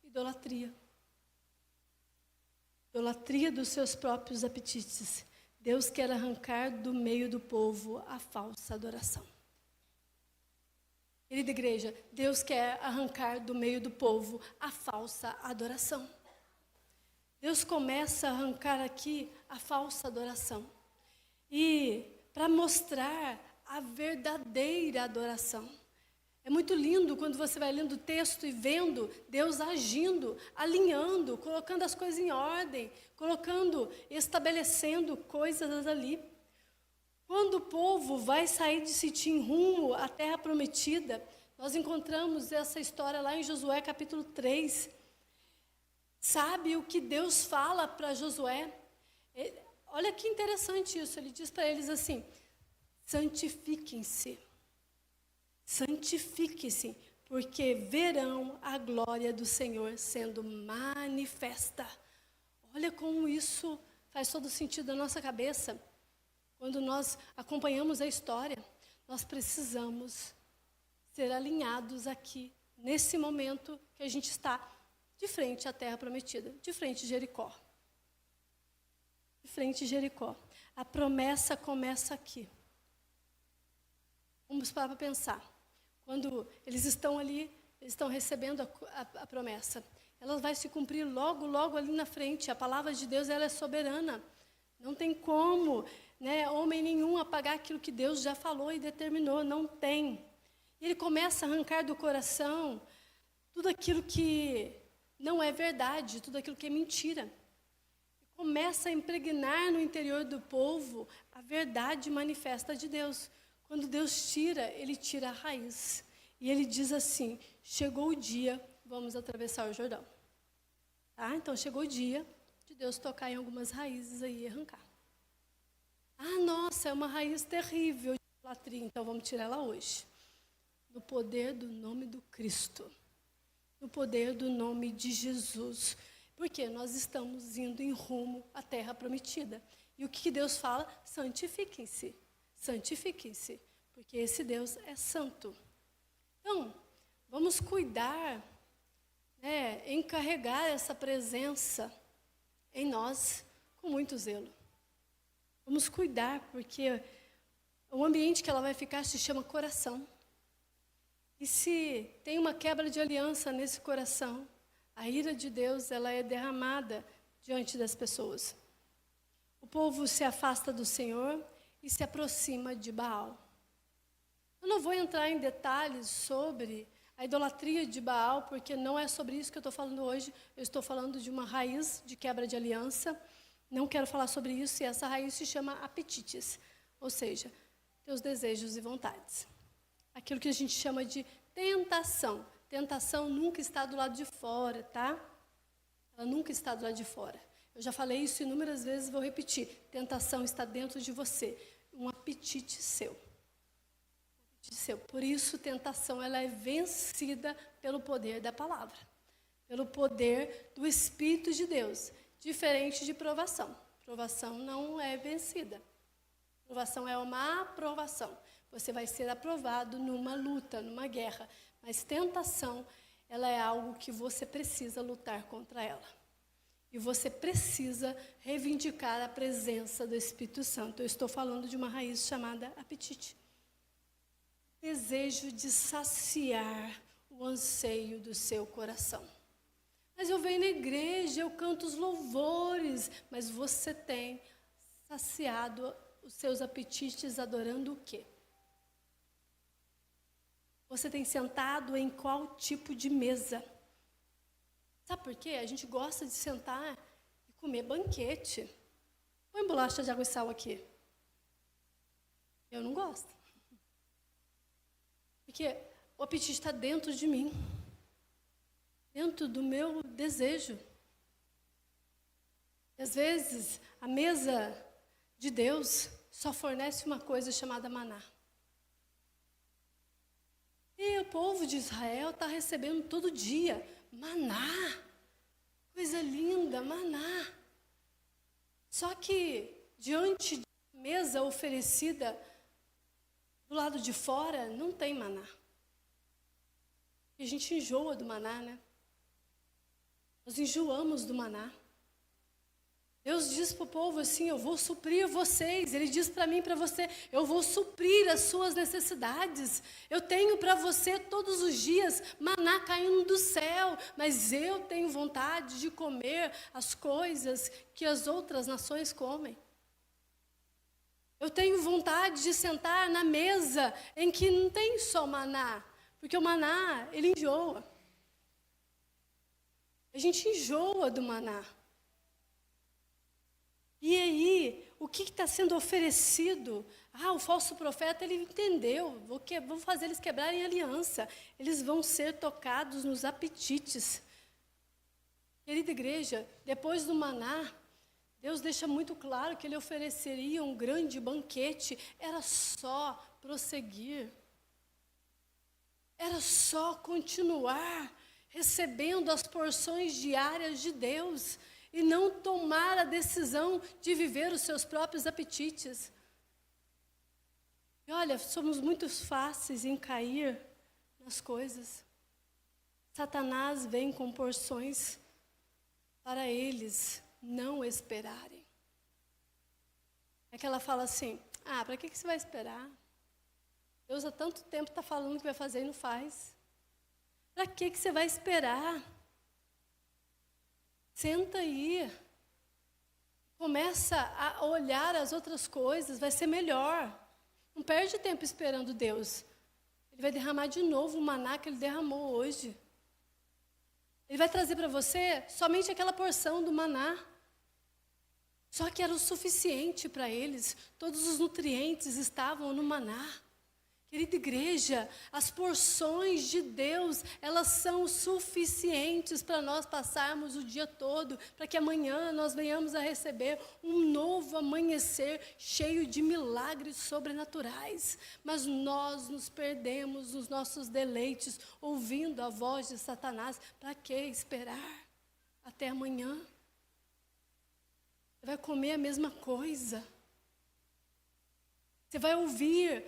[SPEAKER 1] idolatria. Idolatria dos seus próprios apetites. Deus quer arrancar do meio do povo a falsa adoração. Querida igreja, Deus quer arrancar do meio do povo a falsa adoração. Deus começa a arrancar aqui a falsa adoração. E para mostrar a verdadeira adoração. É muito lindo quando você vai lendo o texto e vendo Deus agindo, alinhando, colocando as coisas em ordem, estabelecendo coisas ali. Quando o povo vai sair de Sitim rumo à terra prometida, nós encontramos essa história lá em Josué capítulo 3. Sabe o que Deus fala para Josué? Olha que interessante isso, ele diz para eles assim: santifiquem-se, santifiquem-se, porque verão a glória do Senhor sendo manifesta. Olha como isso faz todo sentido na nossa cabeça. Quando nós acompanhamos a história, nós precisamos ser alinhados aqui, nesse momento que a gente está de frente à terra prometida, de frente de Jericó. De frente de Jericó. A promessa começa aqui. Vamos parar para pensar. Quando eles estão ali, eles estão recebendo a promessa. Ela vai se cumprir logo, logo ali na frente. A palavra de Deus, ela é soberana. Não tem como, né, homem nenhum apagar aquilo que Deus já falou e determinou. Não tem. E ele começa a arrancar do coração tudo aquilo que não é verdade, tudo aquilo que é mentira. Começa a impregnar no interior do povo a verdade manifesta de Deus. Quando Deus tira, Ele tira a raiz. E Ele diz assim: chegou o dia, vamos atravessar o Jordão. Tá? Então chegou o dia de Deus tocar em algumas raízes aí e arrancar. Ah, nossa, é uma raiz terrível de idolatria, então vamos tirar ela hoje. No poder do nome do Cristo. No poder do nome de Jesus. Porque nós estamos indo em rumo à terra prometida. E o que Deus fala? Santifiquem-se. Santifiquem-se. Porque esse Deus é santo. Então, vamos cuidar, né, encarregar essa presença em nós com muito zelo. Vamos cuidar, porque o ambiente que ela vai ficar se chama coração. E se tem uma quebra de aliança nesse coração, a ira de Deus, ela é derramada diante das pessoas. O povo se afasta do Senhor e se aproxima de Baal. Eu não vou entrar em detalhes sobre a idolatria de Baal, porque não é sobre isso que eu estou falando hoje. Eu estou falando de uma raiz de quebra de aliança. Não quero falar sobre isso, e essa raiz se chama apetites, ou seja, teus desejos e vontades. Aquilo que a gente chama de tentação. Tentação nunca está do lado de fora, tá? Ela nunca está do lado de fora. Eu já falei isso inúmeras vezes, vou repetir. Tentação está dentro de você, um apetite seu. Por isso, tentação ela é vencida pelo poder da palavra, pelo poder do Espírito de Deus, diferente de provação. Provação não é vencida. Provação é uma aprovação. Você vai ser aprovado numa luta, numa guerra. Mas tentação, ela é algo que você precisa lutar contra ela. E você precisa reivindicar a presença do Espírito Santo. Eu estou falando de uma raiz chamada apetite. desejo de saciar o anseio do seu coração. Mas eu venho na igreja, eu canto os louvores, mas você tem saciado os seus apetites adorando o quê? Você tem sentado em qual tipo de mesa? Sabe por quê? A gente gosta de sentar e comer banquete. Põe bolacha de água e sal aqui. Eu não gosto. Porque o apetite está dentro de mim. Dentro do meu desejo. E às vezes, a mesa de Deus só fornece uma coisa chamada maná. E o povo de Israel está recebendo todo dia maná. Coisa linda, maná. Só que, diante da mesa oferecida do lado de fora, não tem maná. E a gente enjoa do maná, né? Nós enjoamos do maná. Deus diz para o povo assim, eu vou suprir vocês. Ele diz para mim e para você, eu vou suprir as suas necessidades. Eu tenho para você todos os dias maná caindo do céu. Mas eu tenho vontade de comer as coisas que as outras nações comem. Eu tenho vontade de sentar na mesa em que não tem só maná. Porque o maná, ele enjoa. A gente enjoa do maná. E aí, o que está sendo oferecido? O falso profeta, ele entendeu. Vou fazer eles quebrarem aliança. Eles vão ser tocados nos apetites. Querida igreja, depois do maná, Deus deixa muito claro que Ele ofereceria um grande banquete. Era só prosseguir. Era só continuar recebendo as porções diárias de Deus. E não tomar a decisão de viver os seus próprios apetites. E olha, somos muito fáceis em cair nas coisas. Satanás vem com porções para eles não esperarem. É que ela fala assim, para que você vai esperar? Deus há tanto tempo está falando que vai fazer e não faz. Para que você vai esperar? Senta aí, começa a olhar as outras coisas, vai ser melhor. Não perde tempo esperando Deus. Ele vai derramar de novo o maná que Ele derramou hoje. Ele vai trazer para você somente aquela porção do maná. Só que era o suficiente para eles. Todos os nutrientes estavam no maná. Querida igreja, as porções de Deus, elas são suficientes para nós passarmos o dia todo, para que amanhã nós venhamos a receber um novo amanhecer cheio de milagres sobrenaturais. Mas nós nos perdemos nos nossos deleites, ouvindo a voz de Satanás. Para que esperar até amanhã? Você vai comer a mesma coisa. Você vai ouvir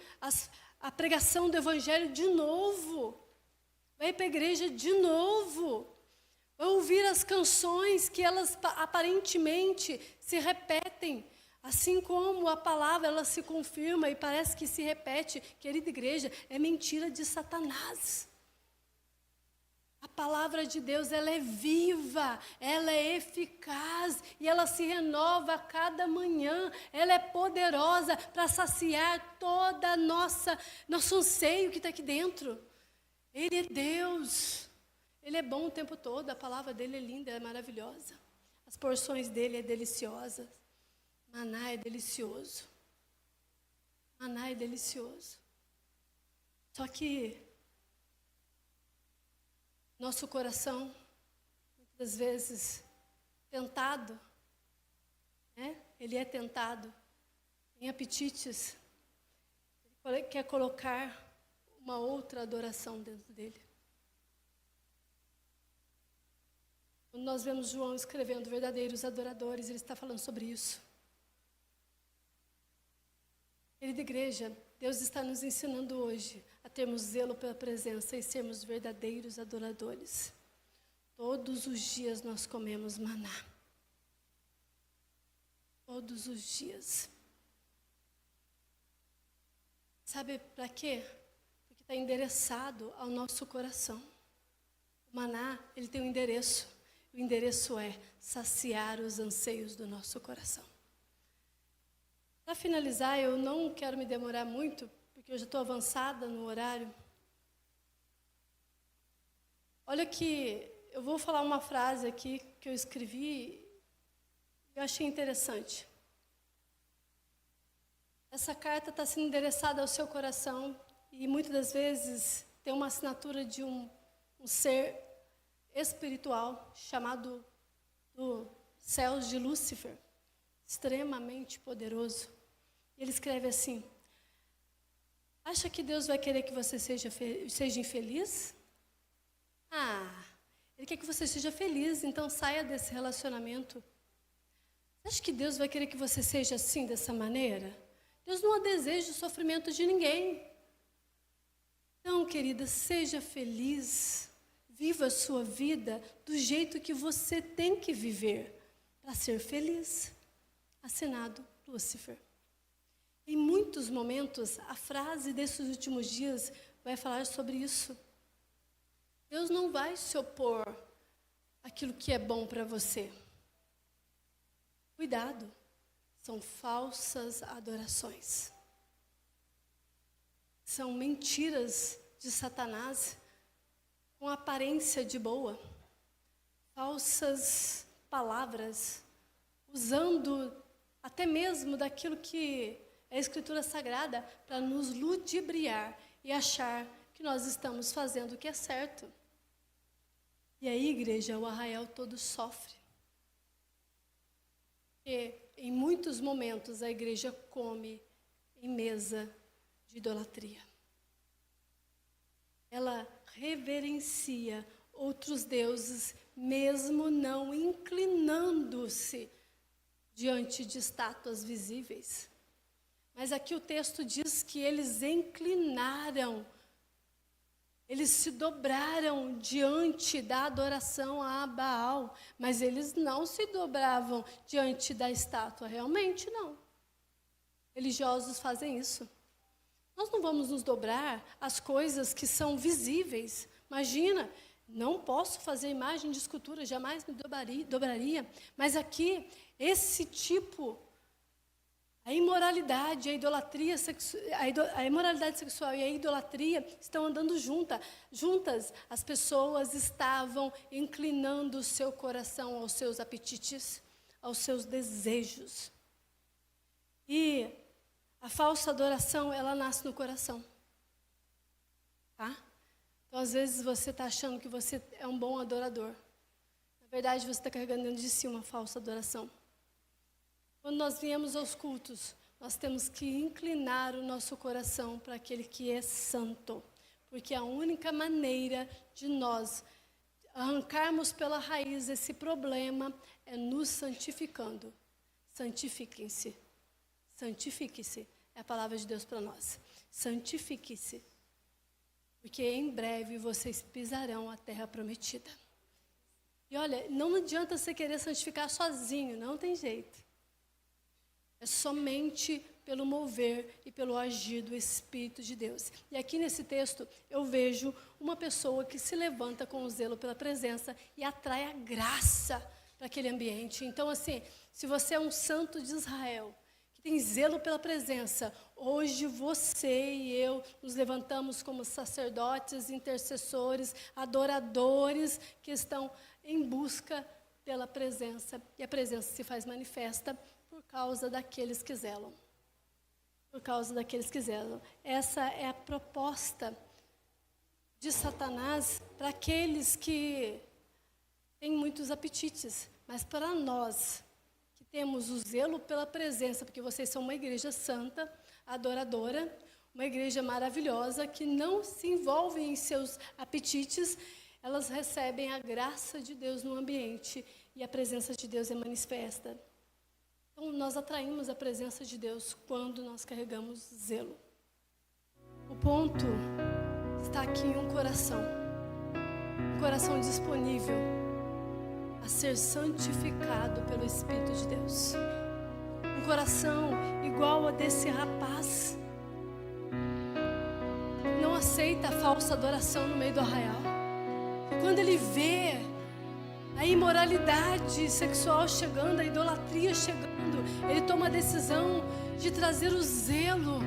[SPEAKER 1] a pregação do Evangelho de novo. Vai para a igreja de novo. Vai ouvir as canções que elas aparentemente se repetem. Assim como a palavra ela se confirma e parece que se repete. Querida igreja, é mentira de Satanás. A palavra de Deus, ela é viva, ela é eficaz e ela se renova a cada manhã. Ela é poderosa para saciar toda nosso anseio que está aqui dentro. Ele é Deus. Ele é bom o tempo todo, a palavra dele é linda, é maravilhosa. As porções dele é deliciosa. Maná é delicioso. Maná é delicioso. Só que nosso coração, muitas vezes, tentado, ele é tentado em apetites, ele quer colocar uma outra adoração dentro dele. Quando nós vemos João escrevendo verdadeiros adoradores, ele está falando sobre isso. Querida igreja, Deus está nos ensinando hoje a termos zelo pela presença e sermos verdadeiros adoradores. Todos os dias nós comemos maná. Todos os dias. Sabe para quê? que está endereçado ao nosso coração. O maná, ele tem um endereço. O endereço é saciar os anseios do nosso coração. Para finalizar, eu não quero me demorar muito, porque eu já estou avançada no horário. Olha que eu vou falar uma frase aqui que eu escrevi e eu achei interessante. Essa carta está sendo endereçada ao seu coração e muitas das vezes tem uma assinatura de um ser espiritual chamado do céus de Lúcifer, extremamente poderoso. Ele escreve assim: acha que Deus vai querer que você seja infeliz? Ele quer que você seja feliz, então saia desse relacionamento. Acha que Deus vai querer que você seja assim, dessa maneira? Deus não deseja o sofrimento de ninguém. Então, querida, seja feliz. Viva a sua vida do jeito que você tem que viver para ser feliz. Assinado Lúcifer. Em muitos momentos, a frase desses últimos dias vai falar sobre isso. Deus não vai se opor àquilo que é bom para você. Cuidado, são falsas adorações. São mentiras de Satanás com aparência de boa. Falsas palavras, usando até mesmo daquilo que é a Escritura Sagrada para nos ludibriar e achar que nós estamos fazendo o que é certo. E aí, igreja, o arraial todo sofre. E em muitos momentos a igreja come em mesa de idolatria. Ela reverencia outros deuses, mesmo não inclinando-se diante de estátuas visíveis. Mas aqui o texto diz que eles inclinaram, eles se dobraram diante da adoração a Baal, mas eles não se dobravam diante da estátua, realmente não. Religiosos fazem isso. Nós não vamos nos dobrar às coisas que são visíveis. Imagina, não posso fazer imagem de escultura, jamais me dobraria. Mas aqui, esse tipo, a imoralidade, a idolatria, a imoralidade sexual e a idolatria estão andando juntas. As pessoas estavam inclinando o seu coração aos seus apetites, aos seus desejos. E a falsa adoração, ela nasce no coração. Tá? Então, às vezes, você está achando que você é um bom adorador. Na verdade, você está carregando dentro de si uma falsa adoração. Quando nós viemos aos cultos, nós temos que inclinar o nosso coração para aquele que é santo. Porque a única maneira de nós arrancarmos pela raiz esse problema é nos santificando. Santifiquem-se. Santifique-se, é a palavra de Deus para nós. Santifique-se, porque em breve vocês pisarão a terra prometida. E olha, não adianta você querer santificar sozinho, não tem jeito. É somente pelo mover e pelo agir do Espírito de Deus. E aqui nesse texto eu vejo uma pessoa que se levanta com o zelo pela presença e atrai a graça para aquele ambiente. Então, assim, se você é um santo de Israel, tem zelo pela presença, hoje você e eu nos levantamos como sacerdotes, intercessores, adoradores que estão em busca pela presença. E a presença se faz manifesta por causa daqueles que zelam. Por causa daqueles que zelam. Essa é a proposta de Satanás para aqueles que têm muitos apetites. Mas para nós temos o zelo pela presença, porque vocês são uma igreja santa, adoradora, uma igreja maravilhosa, que não se envolve em seus apetites, elas recebem a graça de Deus no ambiente, e a presença de Deus é manifesta. Então, nós atraímos a presença de Deus quando nós carregamos zelo. O ponto está aqui em um coração disponível a ser santificado pelo Espírito de Deus. Um coração igual a desse rapaz. Não aceita a falsa adoração no meio do arraial. Quando ele vê a imoralidade sexual chegando, a idolatria chegando, ele toma a decisão de trazer o zelo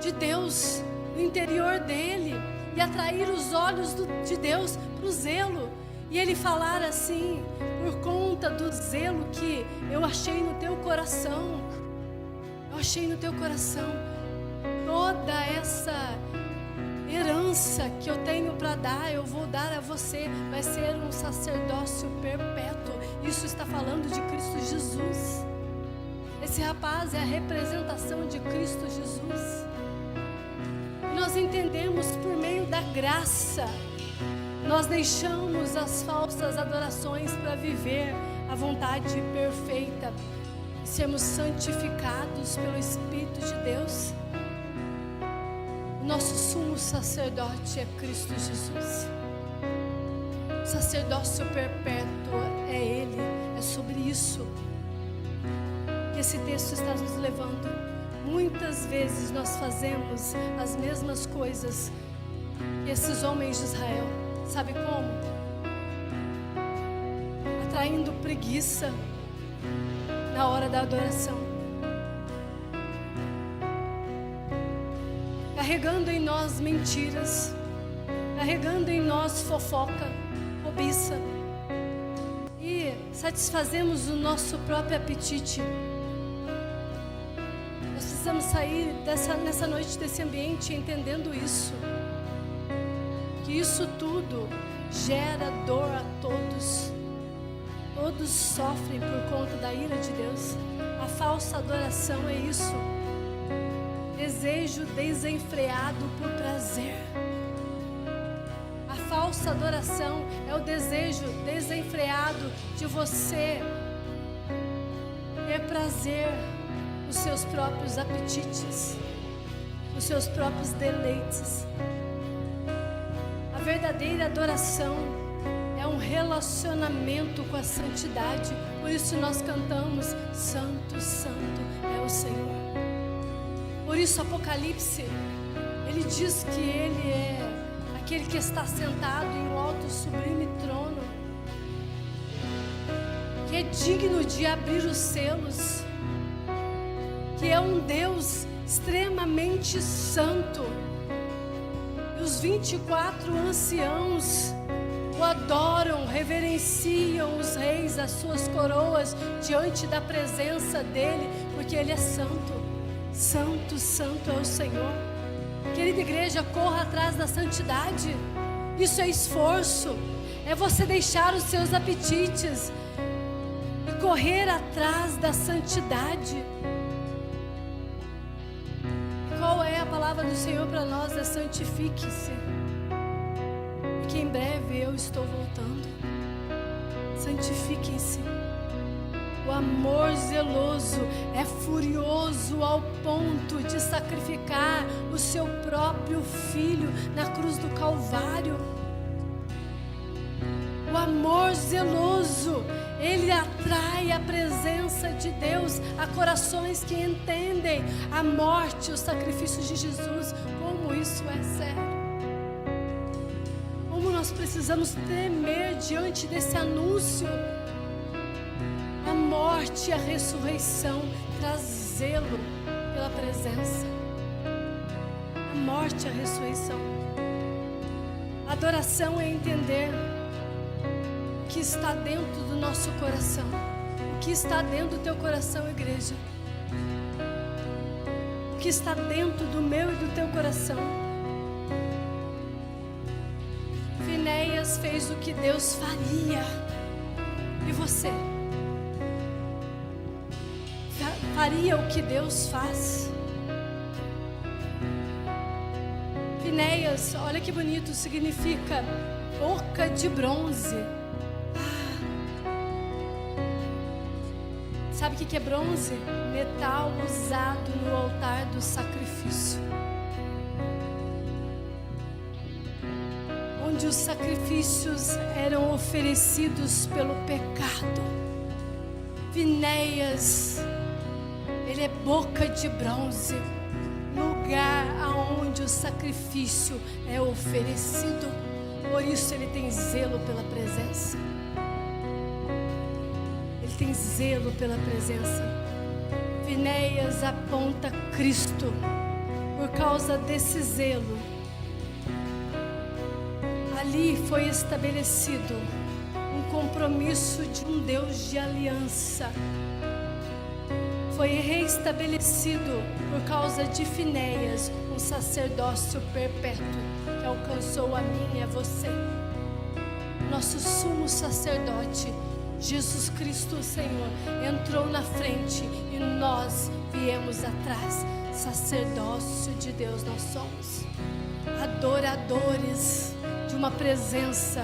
[SPEAKER 1] de Deus no interior dele e atrair os olhos de Deus para o zelo. E ele falar assim: por conta do zelo que eu achei no teu coração, eu achei no teu coração, toda essa herança que eu tenho para dar, eu vou dar a você, vai ser um sacerdócio perpétuo. Isso está falando de Cristo Jesus. Esse rapaz é a representação de Cristo Jesus. E nós entendemos por meio da graça, nós deixamos as falsas adorações para viver a vontade perfeita e sermos santificados pelo Espírito de Deus. Nosso sumo sacerdote é Cristo Jesus. O sacerdócio perpétuo é Ele. É sobre isso que esse texto está nos levando. Muitas vezes nós fazemos as mesmas coisas que esses homens de Israel. Sabe como? Atraindo preguiça na hora da adoração. Carregando em nós mentiras, carregando em nós fofoca, cobiça, e satisfazemos o nosso próprio apetite. Nós precisamos sair nessa noite desse ambiente entendendo isso, que isso tudo gera dor a todos. Todos sofrem por conta da ira de Deus. A falsa adoração é isso. Desejo desenfreado por prazer. A falsa adoração é o desejo desenfreado de você ter prazer nos seus próprios apetites, nos seus próprios deleites. A verdadeira adoração é um relacionamento com a santidade. Por isso nós cantamos: Santo, Santo é o Senhor. Por isso Apocalipse, ele diz que ele é aquele que está sentado em um alto sublime trono, que é digno de abrir os selos, que é um Deus extremamente santo. E os 24 anciãos o adoram, reverenciam os reis, as suas coroas diante da presença dele, porque ele é santo. Santo, Santo é o Senhor. Querida igreja, corra atrás da santidade. Isso é esforço. É você deixar os seus apetites e correr atrás da santidade. Qual é a palavra do Senhor para nós? É: santifique-se, porque em breve eu estou voltando. Santifiquem-se. O amor zeloso é furioso ao ponto de sacrificar o seu próprio filho na cruz do Calvário. O amor zeloso, ele atrai a presença de Deus a corações que entendem a morte e o sacrifício de Jesus. Como isso é sério. Como nós precisamos temer diante desse anúncio. A morte e a ressurreição, trazê-lo pela presença. A morte e a ressurreição. Adoração é entender o que está dentro do nosso coração. O que está dentro do teu coração, igreja. O que está dentro do meu e do teu coração. Finéias fez o que Deus faria. E você? Faria o que Deus faz? Finéias, olha que bonito, significa boca de bronze. Sabe o que é bronze? Metal usado no altar do sacrifício, onde os sacrifícios eram oferecidos pelo pecado. Finéias, ele é boca de bronze, lugar lugar aonde o sacrifício é oferecido. Por isso ele tem zelo pela presença. Ele tem zelo pela presença. Finéias aponta Cristo. Por causa desse zelo, ali foi estabelecido um compromisso de um Deus de aliança. Foi reestabelecido por causa de Finéias um sacerdócio perpétuo que alcançou a mim e a você. Nosso sumo sacerdote, Jesus Cristo, o Senhor, entrou na frente e nós viemos atrás. Sacerdócio de Deus nós somos, adoradores de uma presença,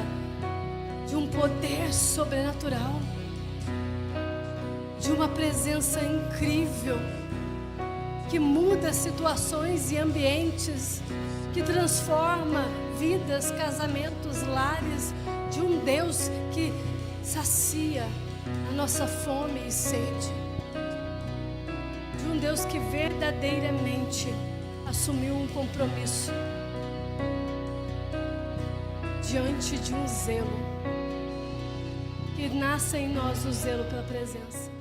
[SPEAKER 1] de um poder sobrenatural, de uma presença incrível, que muda situações e ambientes, que transforma vidas, casamentos, lares, de um Deus que sacia a nossa fome e sede, de um Deus que verdadeiramente assumiu um compromisso diante de um zelo, que nasça em nós o zelo pela presença.